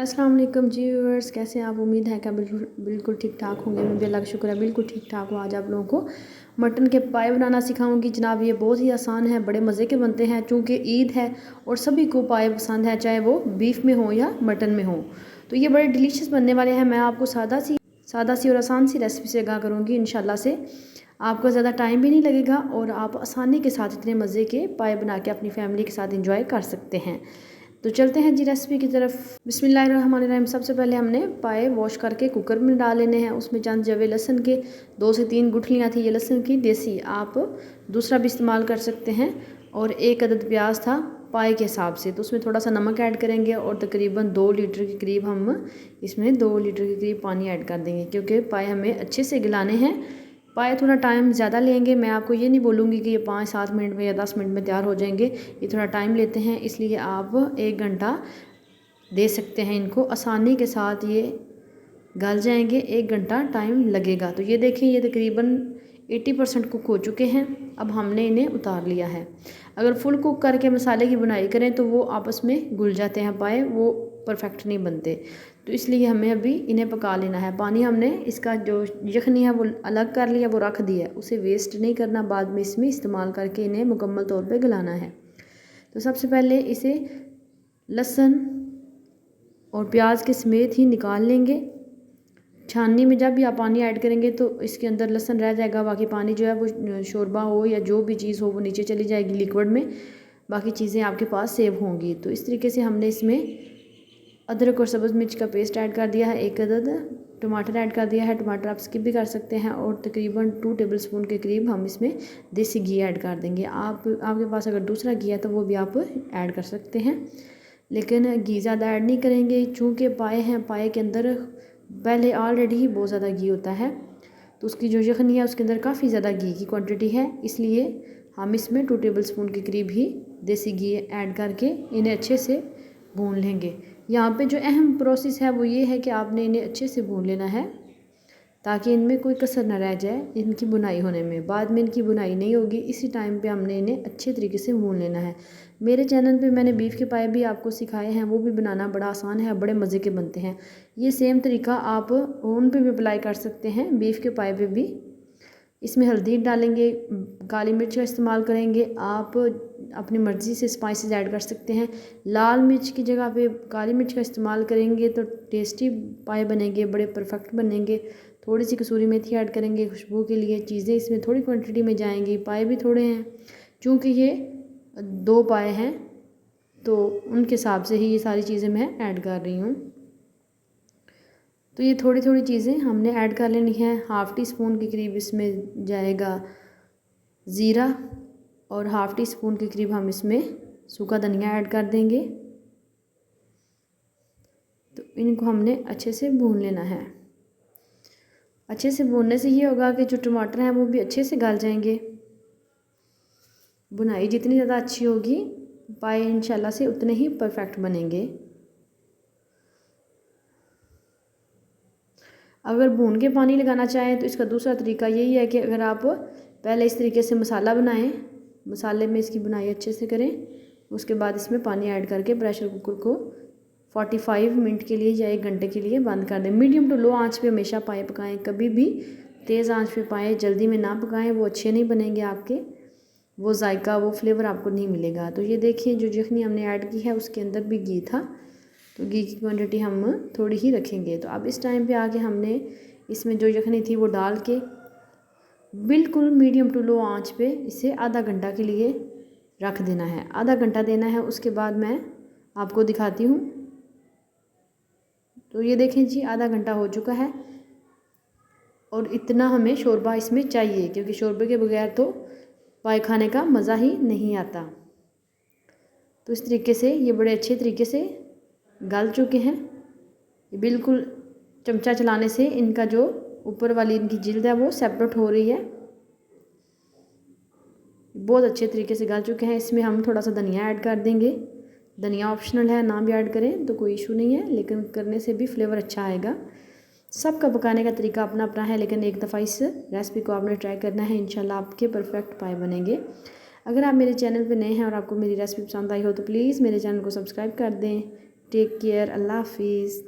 अस्सलाम वालेकुम जी व्यूअर्स, कैसे हैं आप? उम्मीद है कि बिल्कुल बिल्कुल ठीक ठाक होंगे। मैं भी अल्लाह का शुक्र है बिल्कुल ठीक ठाक हूँ। आज आप लोगों को मटन के पाए बनाना सिखाऊंगी जनाब। ये बहुत ही आसान है, बड़े मज़े के बनते हैं। चूँकि ईद है और सभी को पाए पसंद है, चाहे वो बीफ में हो या मटन में हो। तो ये बड़े डिलीशियस बनने वाले हैं। मैं आपको सादा सी और आसान सी रेसिपी से आगाह करूँगी इंशाल्लाह से। आपको ज़्यादा टाइम भी नहीं लगेगा और आप आसानी के साथ इतने मज़े के पाए बना के अपनी फैमिली के साथ इंजॉय कर सकते हैं। तो चलते हैं जी रेसिपी की तरफ। बिस्मिल्लाहिर्रहमानिर्रहीम। सबसे पहले हमने पाए वॉश करके कुकर में डाल लेने हैं। उसमें चंद जवे लहसुन के 2 से 3 गुठलियाँ थी ये लहसुन की, देसी। आप दूसरा भी इस्तेमाल कर सकते हैं। और 1 अदद प्याज था पाए के हिसाब से। तो उसमें थोड़ा सा नमक ऐड करेंगे और तकरीबन 2 लीटर के करीब हम इसमें 2 लीटर के करीब पानी ऐड कर देंगे, क्योंकि पाए हमें अच्छे से गलाने हैं। पाए थोड़ा टाइम ज़्यादा लेंगे। मैं आपको ये नहीं बोलूँगी कि ये 5-7 मिनट में या 10 मिनट में तैयार हो जाएंगे। ये थोड़ा टाइम लेते हैं, इसलिए आप 1 घंटा दे सकते हैं इनको। आसानी के साथ ये गल जाएंगे, 1 घंटा टाइम लगेगा। तो ये देखें, ये तकरीबन 80% कुक हो चुके हैं। अब हमने इन्हें उतार लिया है। अगर फुल कुक करके मसाले की बुनाई करें तो वो आपस में घुल जाते हैं पाए, वो परफेक्ट नहीं बनते। तो इसलिए हमें अभी इन्हें पका लेना है। पानी हमने इसका जो यखनी है वो अलग कर लिया, वो रख दिया है, उसे वेस्ट नहीं करना। बाद में इसमें इस्तेमाल करके इन्हें मुकम्मल तौर पे गलाना है। तो सबसे पहले इसे लहसुन और प्याज के समेत ही निकाल लेंगे। छाननी में जब भी आप पानी ऐड करेंगे तो इसके अंदर लहसुन रह जाएगा, बाकी पानी जो है वो शोरबा हो या जो भी चीज़ हो वो नीचे चली जाएगी लिक्विड में। बाकी चीज़ें आपके पास सेव होंगी। तो इस तरीके से हमने इसमें अदरक और सब्ज़ मिर्च का पेस्ट ऐड कर दिया है, 1 अदद टमाटर ऐड कर दिया है। टमाटर आप स्किप भी कर सकते हैं। और तकरीबन 2 टेबलस्पून के करीब हम इसमें देसी घी ऐड कर देंगे। आपके पास अगर दूसरा घी है तो वो भी आप ऐड कर सकते हैं, लेकिन घी ज़्यादा ऐड नहीं करेंगे। चूँकि पाए हैं, पाए के अंदर पहले ऑलरेडी ही बहुत ज़्यादा घी होता है, तो उसकी जो यखनी है उसके अंदर काफ़ी ज़्यादा घी की क्वांटिटी है। इसलिए हम इसमें 2 टेबलस्पून के करीब ही देसी घी ऐड करके इन्हें अच्छे से भून लेंगे। यहाँ पे जो अहम प्रोसेस है वो ये है कि आपने इन्हें अच्छे से भून लेना है, ताकि इनमें कोई कसर ना रह जाए इनकी बुनाई होने में। बाद में इनकी बुनाई नहीं होगी, इसी टाइम पे हमने इन्हें अच्छे तरीके से भून लेना है। मेरे चैनल पे मैंने बीफ के पाए भी आपको सिखाए हैं, वो भी बनाना बड़ा आसान है, बड़े मज़े के बनते हैं। ये सेम तरीका आप ओवन पे भी अप्लाई कर सकते हैं, बीफ के पाए पे भी। इसमें हल्दी डालेंगे, काली मिर्च का इस्तेमाल करेंगे। आप अपनी मर्ज़ी से स्पाइसेस ऐड कर सकते हैं। लाल मिर्च की जगह पे काली मिर्च का इस्तेमाल करेंगे तो टेस्टी पाए बनेंगे, बड़े परफेक्ट बनेंगे। थोड़ी सी कसूरी मेथी ऐड करेंगे खुशबू के लिए। चीज़ें इसमें थोड़ी क्वांटिटी में जाएंगी, पाए भी थोड़े हैं। चूँकि ये 2 पाए हैं तो उनके हिसाब से ही ये सारी चीज़ें मैं ऐड कर रही हूँ। तो ये थोड़ी थोड़ी चीज़ें हमने ऐड कर लेनी है। 1/2 टी स्पून के करीब इसमें जाएगा ज़ीरा और 1/2 टी स्पून के करीब हम इसमें सूखा धनिया ऐड कर देंगे। तो इनको हमने अच्छे से भून लेना है। अच्छे से भूनने से ये होगा कि जो टमाटर हैं वो भी अच्छे से गल जाएंगे। बुनाई जितनी ज़्यादा अच्छी होगी, पाए इंशाल्लाह से उतने ही परफेक्ट बनेंगे। अगर भून के पानी लगाना चाहें तो इसका दूसरा तरीका यही है कि अगर आप पहले इस तरीके से मसाला बनाएं, मसाले में इसकी बुनाई अच्छे से करें, उसके बाद इसमें पानी ऐड करके प्रेशर कुकर को 45 मिनट के लिए या 1 घंटे के लिए बंद कर दें। मीडियम टू लो आंच पे हमेशा पाए पकाएं, कभी भी तेज़ आंच पे पाए जल्दी में ना पकाएं, वो अच्छे नहीं बनेंगे आपके। वो जायका, वो फ्लेवर आपको नहीं मिलेगा। तो ये देखिए, जो यखनी हमने ऐड की है उसके अंदर भी घी था, तो घी की क्वांटिटी हम थोड़ी ही रखेंगे। तो अब इस टाइम पे आके हमने इसमें जो यखनी थी वो डाल के बिल्कुल मीडियम टू लो आंच पे इसे आधा घंटा के लिए रख देना है। आधा घंटा देना है, उसके बाद मैं आपको दिखाती हूँ। तो ये देखें जी, आधा घंटा हो चुका है और इतना हमें शोरबा इसमें चाहिए, क्योंकि शोरबे के बगैर तो पाए खाने का मज़ा ही नहीं आता। तो इस तरीके से ये बड़े अच्छे तरीके से गल चुके हैं। ये बिल्कुल चमचा चलाने से इनका जो ऊपर वाली इनकी जिल्द है वो सेपरेट हो रही है। बहुत अच्छे तरीके से गल चुके हैं। इसमें हम थोड़ा सा धनिया ऐड कर देंगे। धनिया ऑप्शनल है, ना भी ऐड करें तो कोई इशू नहीं है, लेकिन करने से भी फ्लेवर अच्छा आएगा। सबका पकाने का तरीका अपना अपना है, लेकिन एक दफ़ा इस रेसिपी को आपने ट्राई करना है, इंशाल्लाह आपके परफेक्ट पाए बनेंगे। अगर आप मेरे चैनल पर नए हैं और आपको मेरी रेसिपी पसंद आई हो तो प्लीज़ मेरे चैनल को सब्सक्राइब कर दें, टेक केयर, अल्लाह हाफिज़।